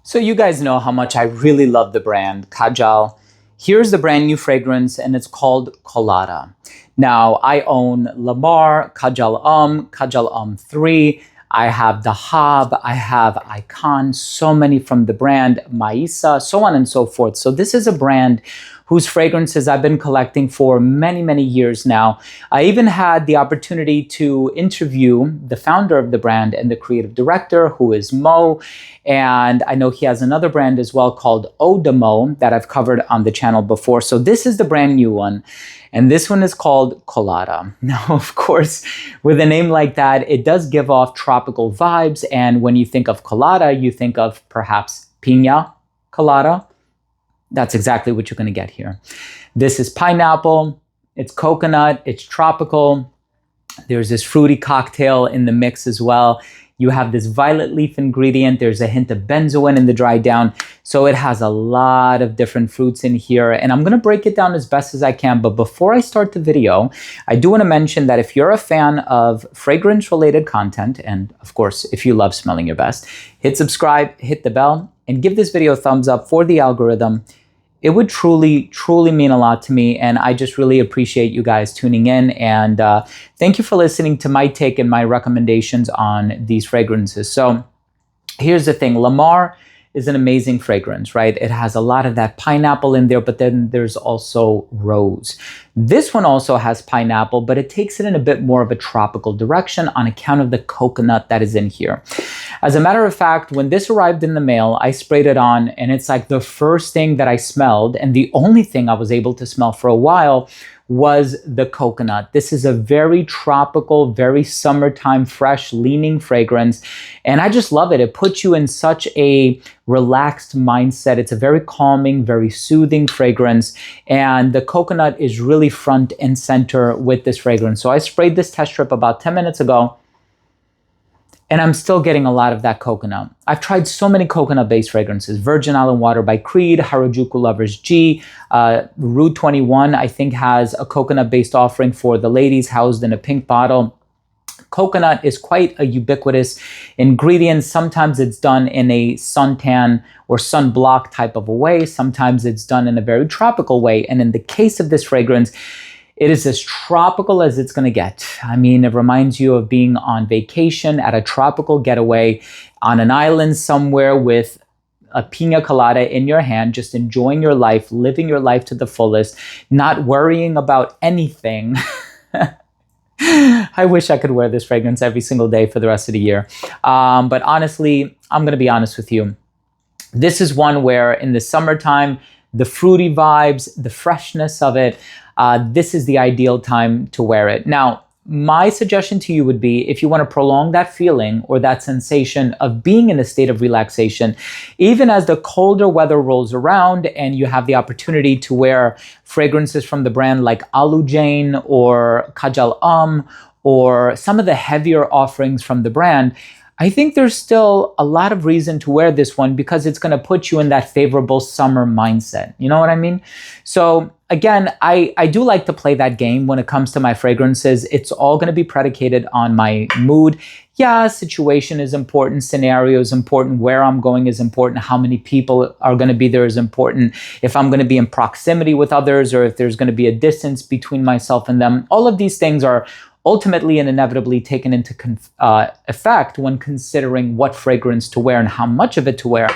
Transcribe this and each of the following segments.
So you guys know how much I really love the brand Kajal. Here's the brand new fragrance and it's called Colada. Now I own Lamar, Kajal 3. I have Dahab, I have Icon, so many from the brand, Maisa, so on and so forth. So this is a brand whose fragrances I've been collecting for many, many years now. I even had the opportunity to interview the founder of the brand and the creative director, who is Mo. And I know he has another brand as well called Eau de Mo that I've covered on the channel before. So this is the brand new one. And this one is called Colada. Now, of course, with a name like that, it does give off tropical vibes. And when you think of Colada, you think of perhaps Piña Colada. That's exactly what you're going to get here. This is pineapple, it's coconut, it's tropical. There's this fruity cocktail in the mix as well. You have this violet leaf ingredient. There's a hint of benzoin in the dry down. So it has a lot of different fruits in here. And I'm going to break it down as best as I can. But before I start the video, I do want to mention that if you're a fan of fragrance-related content, and of course, if you love smelling your best, hit subscribe, hit the bell, and give this video a thumbs up for the algorithm. It would truly, truly mean a lot to me. And I just really appreciate you guys tuning in. And thank you for listening to my take and my recommendations on these fragrances. So here's the thing. Lamar is an amazing fragrance, right? It has a lot of that pineapple in there, but then there's also rose. This one also has pineapple, but it takes it in a bit more of a tropical direction on account of the coconut that is in here. As a matter of fact, when this arrived in the mail, I sprayed it on and it's like the first thing that I smelled and the only thing I was able to smell for a while was the coconut. This is a very tropical, very summertime, fresh leaning fragrance. And I just love it. It puts you in such a relaxed mindset. It's a very calming, very soothing fragrance. And the coconut is really front and center with this fragrance. So I sprayed this test strip about 10 minutes ago. And I'm still getting a lot of that coconut. I've tried so many coconut-based fragrances. Virgin Island Water by Creed, Harajuku Lovers G, Rude 21, I think has a coconut-based offering for the ladies housed in a pink bottle. Coconut is quite a ubiquitous ingredient. Sometimes it's done in a suntan or sunblock type of a way. Sometimes it's done in a very tropical way. And in the case of this fragrance, it is as tropical as it's going to get. I mean, it reminds you of being on vacation at a tropical getaway on an island somewhere with a piña colada in your hand, just enjoying your life, living your life to the fullest, not worrying about anything. I wish I could wear this fragrance every single day for the rest of the year. But honestly, I'm going to be honest with you. This is one where in the summertime, the fruity vibes, the freshness of it, this is the ideal time to wear it. Now, my suggestion to you would be if you want to prolong that feeling or that sensation of being in a state of relaxation, even as the colder weather rolls around and you have the opportunity to wear fragrances from the brand like Alu Jane or Kajal or some of the heavier offerings from the brand, I think there's still a lot of reason to wear this one because it's going to put you in that favorable summer mindset. You know what I mean? So again, I do like to play that game when it comes to my fragrances. It's all going to be predicated on my mood. Yeah, situation is important, scenario is important, where I'm going is important, how many people are going to be there is important, if I'm going to be in proximity with others or if there's going to be a distance between myself and them. All of these things are ultimately and inevitably taken into effect when considering what fragrance to wear and how much of it to wear.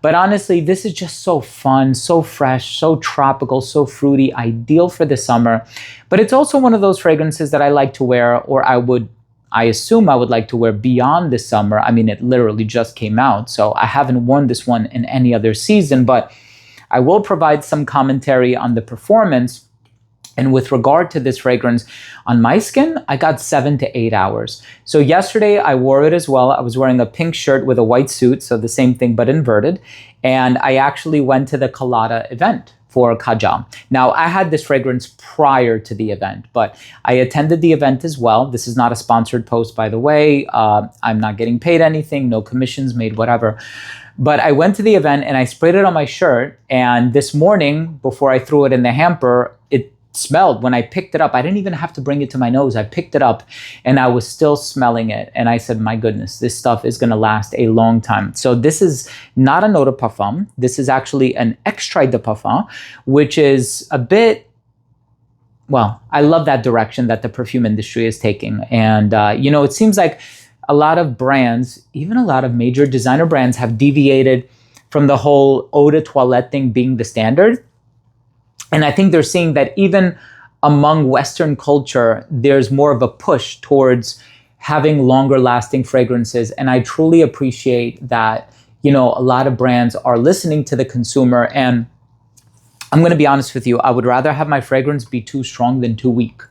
But honestly, this is just so fun, so fresh, so tropical, so fruity, ideal for the summer. But it's also one of those fragrances that I like to wear, or I assume I would like to wear beyond the summer. I mean, it literally just came out, so I haven't worn this one in any other season, but I will provide some commentary on the performance. And with regard to this fragrance, on my skin, I got 7 to 8 hours. So yesterday I wore it as well. I was wearing a pink shirt with a white suit, so the same thing but inverted. And I actually went to the Colada event for Kajal. Now, I had this fragrance prior to the event, but I attended the event as well. This is not a sponsored post, by the way. I'm not getting paid anything, no commissions made, whatever. But I went to the event and I sprayed it on my shirt. And this morning, before I threw it in the hamper, it smelled when I picked it up. I didn't even have to bring it to my nose. I picked it up and I was still smelling it. And I said, my goodness, this stuff is going to last a long time. So this is not an eau de parfum. This is actually an extrait de parfum, which is a bit, well, I love that direction that the perfume industry is taking. And, it seems like a lot of brands, even a lot of major designer brands, have deviated from the whole eau de toilette thing being the standard. And I think they're seeing that even among Western culture, there's more of a push towards having longer lasting fragrances. And I truly appreciate that, a lot of brands are listening to the consumer. And I'm going to be honest with you, I would rather have my fragrance be too strong than too weak.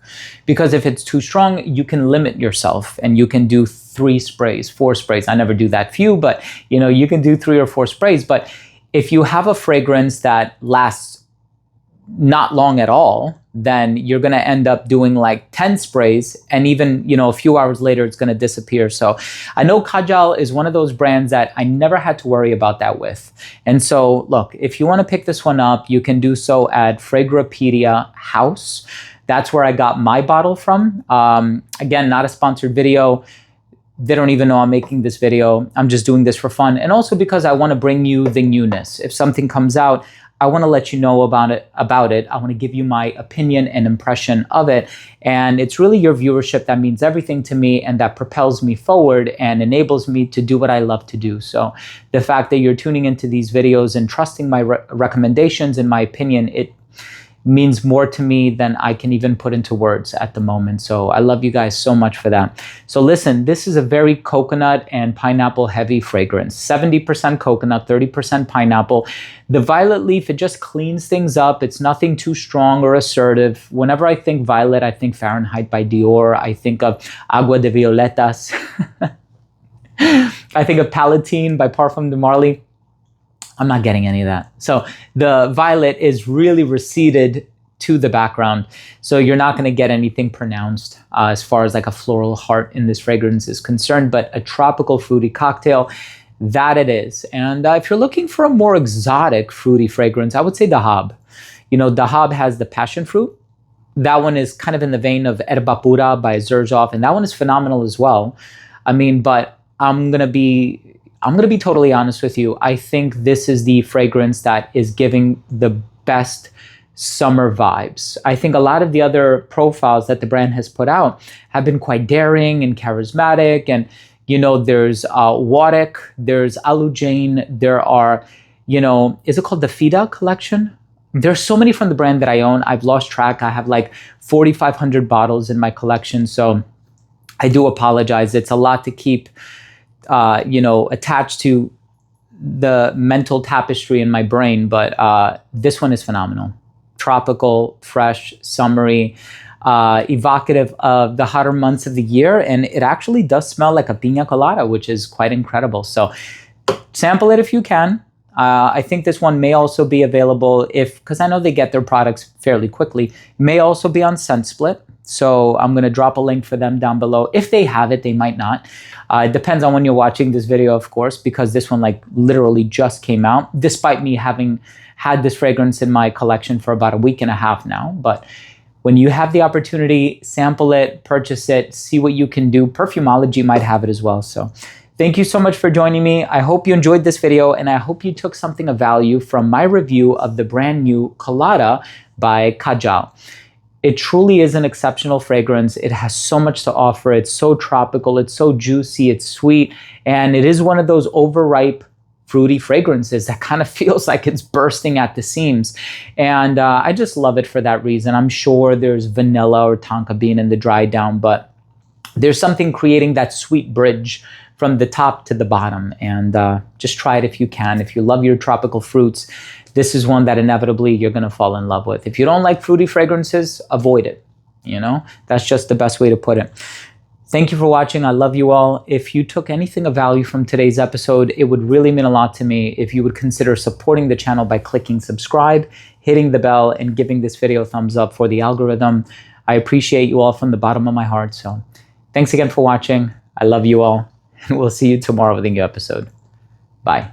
Because if it's too strong, you can limit yourself and you can do 3 sprays, 4 sprays. I never do that few, but you can do 3 or 4 sprays. But if you have a fragrance that lasts not long at all, then you're going to end up doing like 10 sprays, and even, a few hours later, it's going to disappear. So I know Kajal is one of those brands that I never had to worry about that with. And so look, if you want to pick this one up, you can do so at Fragrapedia House. That's where I got my bottle from. Again, not a sponsored video. They don't even know I'm making this video. I'm just doing this for fun. And also because I want to bring you the newness. If something comes out, I want to let you know about it. I want to give you my opinion and impression of it. And it's really your viewership that means everything to me and that propels me forward and enables me to do what I love to do. So the fact that you're tuning into these videos and trusting my recommendations and my opinion, it means more to me than I can even put into words at the moment. So I love you guys so much for that. So listen, this is a very coconut and pineapple heavy fragrance. 70% coconut, 30% pineapple. The violet leaf, it just cleans things up. It's nothing too strong or assertive. Whenever I think violet, I think Fahrenheit by Dior. I think of Agua de Violetas. I think of Palatine by Parfum de Marly. I'm not getting any of that. So the violet is really receded to the background. So you're not going to get anything pronounced as far as like a floral heart in this fragrance is concerned, but a tropical fruity cocktail, that it is. And if you're looking for a more exotic fruity fragrance, I would say Dahab. Dahab has the passion fruit. That one is kind of in the vein of Erba Pura by Xerjoff, and that one is phenomenal as well. But I'm going to be totally honest with you. I think this is the fragrance that is giving the best summer vibes. I think a lot of the other profiles that the brand has put out have been quite daring and charismatic. And, there's Warek, there's Alujane, there are, is it called the Fida collection? There's so many from the brand that I own. I've lost track. I have like 4,500 bottles in my collection. So I do apologize. It's a lot to keep attached to the mental tapestry in my brain, but this one is phenomenal. Tropical, fresh, summery, evocative of the hotter months of the year, and it actually does smell like a piña colada, which is quite incredible. So sample it if you can. I think this one may also be available because I know they get their products fairly quickly, may also be on ScentSplit. So I'm going to drop a link for them down below. If they have it, they might not. It depends on when you're watching this video, of course, because this one literally just came out, despite me having had this fragrance in my collection for about a week and a half now. But when you have the opportunity, sample it, purchase it, see what you can do. Perfumology might have it as well. So thank you so much for joining me. I hope you enjoyed this video, and I hope you took something of value from my review of the brand new Colada by Kajal. It truly is an exceptional fragrance. It has so much to offer. It's so tropical, it's so juicy, it's sweet, and it is one of those overripe, fruity fragrances that kind of feels like it's bursting at the seams. And I just love it for that reason. I'm sure there's vanilla or tonka bean in the dry down, but there's something creating that sweet bridge from the top to the bottom. And just try it if you can. If you love your tropical fruits, this is one that inevitably you're going to fall in love with. If you don't like fruity fragrances, avoid it. That's just the best way to put it. Thank you for watching. I love you all. If you took anything of value from today's episode, it would really mean a lot to me if you would consider supporting the channel by clicking subscribe, hitting the bell, and giving this video a thumbs up for the algorithm. I appreciate you all from the bottom of my heart. So thanks again for watching. I love you all, and we'll see you tomorrow with a new episode. Bye.